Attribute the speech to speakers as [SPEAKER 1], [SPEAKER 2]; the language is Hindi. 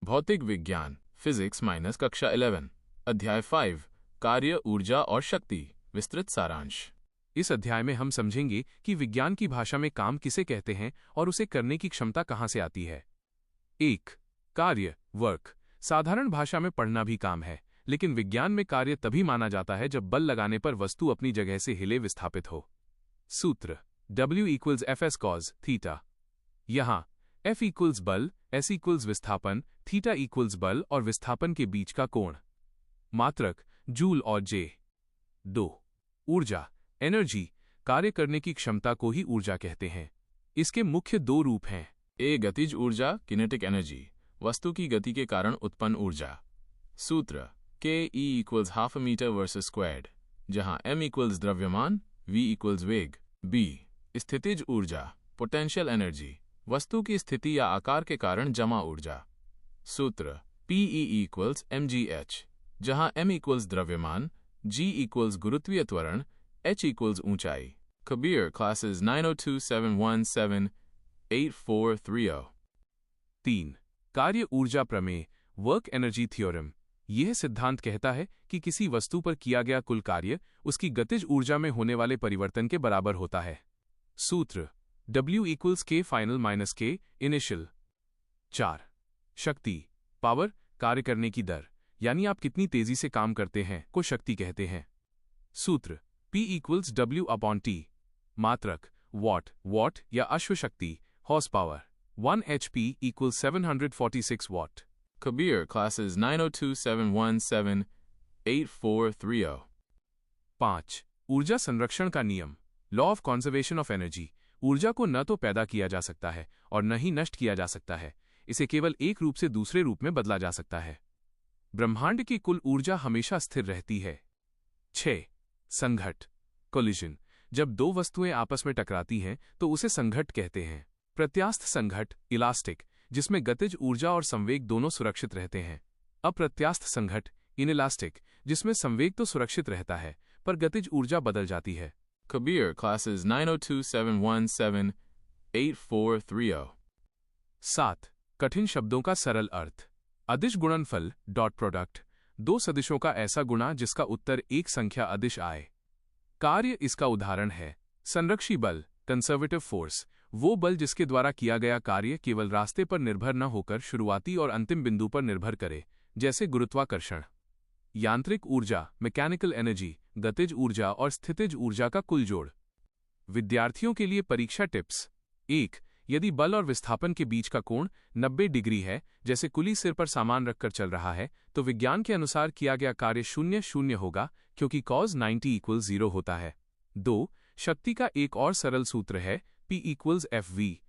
[SPEAKER 1] भौतिक विज्ञान फिजिक्स माइनस कक्षा 11 अध्याय 5 कार्य ऊर्जा और शक्ति विस्तृत सारांश।
[SPEAKER 2] इस अध्याय में हम समझेंगे कि विज्ञान की भाषा में काम किसे कहते हैं और उसे करने की क्षमता कहां से आती है। 1. कार्य वर्क। साधारण भाषा में पढ़ना भी काम है, लेकिन विज्ञान में कार्य तभी माना जाता है जब बल लगाने पर वस्तु अपनी जगह से हिले विस्थापित हो। सूत्र W = Fs cos थीटा। यहां F = बल, S = विस्थापन, थीटा = बल और विस्थापन के बीच का कोण। मात्रक जूल और J। 2. ऊर्जा एनर्जी। कार्य करने की क्षमता को ही ऊर्जा कहते हैं। इसके मुख्य दो रूप हैं।
[SPEAKER 1] ए गतिज ऊर्जा किनेटिक एनर्जी, वस्तु की गति के कारण उत्पन्न ऊर्जा। सूत्र Ke = ½ मीटर वर्सेस स्क्वायर्ड, जहां m = द्रव्यमान, v = वेग। b स्थितिज ऊर्जा पोटेंशियल एनर्जी, वस्तु की स्थिति या आकार के कारण जमा ऊर्जा। सूत्र Pe = mgh, जहां m = द्रव्यमान, g = गुरुत्वीय त्वरण, h = ऊंचाई। कबीर क्लासेस 902717843।
[SPEAKER 2] 3. कार्य ऊर्जा प्रमेय वर्क एनर्जी थ्योरम। यह सिद्धांत कहता है कि किसी वस्तु पर किया गया कुल कार्य उसकी गतिज ऊर्जा में होने वाले परिवर्तन के बराबर होता है। सूत्र W = K final - K initial। 4. शक्ति पावर, कार्य करने की दर, यानी आप कितनी तेजी से काम करते हैं को शक्ति कहते हैं। सूत्र P = W/T। मात्रक वॉट या अश्वशक्ति horse power. 1 HP = 746 watt.
[SPEAKER 1] Kabir classes 902717843।
[SPEAKER 2] 5. ऊर्जा संरक्षण का नियम law of conservation of energy. ऊर्जा को न तो पैदा किया जा सकता है और न ही नष्ट किया जा सकता है, इसे केवल एक रूप से दूसरे रूप में बदला जा सकता है। ब्रह्मांड की कुल ऊर्जा हमेशा स्थिर रहती है। 6. संघट्ट कोलिजन। जब दो वस्तुएं आपस में टकराती हैं तो उसे संघट्ट कहते हैं। प्रत्यास्थ संघट्ट इलास्टिक, जिसमें गतिज ऊर्जा और संवेग दोनों सुरक्षित रहते हैं। अप्रत्यास्थ संघट्ट इनइलास्टिक, जिसमें संवेग तो सुरक्षित रहता है पर गतिज ऊर्जा बदल जाती है।
[SPEAKER 1] कबीर क्लासेस 902717843।
[SPEAKER 2] 7. कठिन शब्दों का सरल अर्थ अदिश गुणनफल डॉट प्रोडक्ट, दो सदिशों का ऐसा गुणा जिसका उत्तर एक संख्या अदिश आए। कार्य इसका उदाहरण है। संरक्षी बल कंजर्वेटिव फोर्स, वो बल जिसके द्वारा किया गया कार्य केवल रास्ते पर निर्भर न होकर शुरुआती और अंतिम बिंदु पर निर्भर करे, जैसे गुरुत्वाकर्षण। यांत्रिक ऊर्जा मैकेनिकल एनर्जी, गतिज ऊर्जा और स्थितिज ऊर्जा का कुल जोड़। विद्यार्थियों के लिए परीक्षा टिप्स। 1. यदि बल और विस्थापन के बीच का कोण 90 डिग्री है, जैसे कुली सिर पर सामान रखकर चल रहा है, तो विज्ञान के अनुसार किया गया कार्य 0 होगा, क्योंकि cos 90 = 0 होता है। 2. शक्ति का एक और सरल सूत्र है P = FV,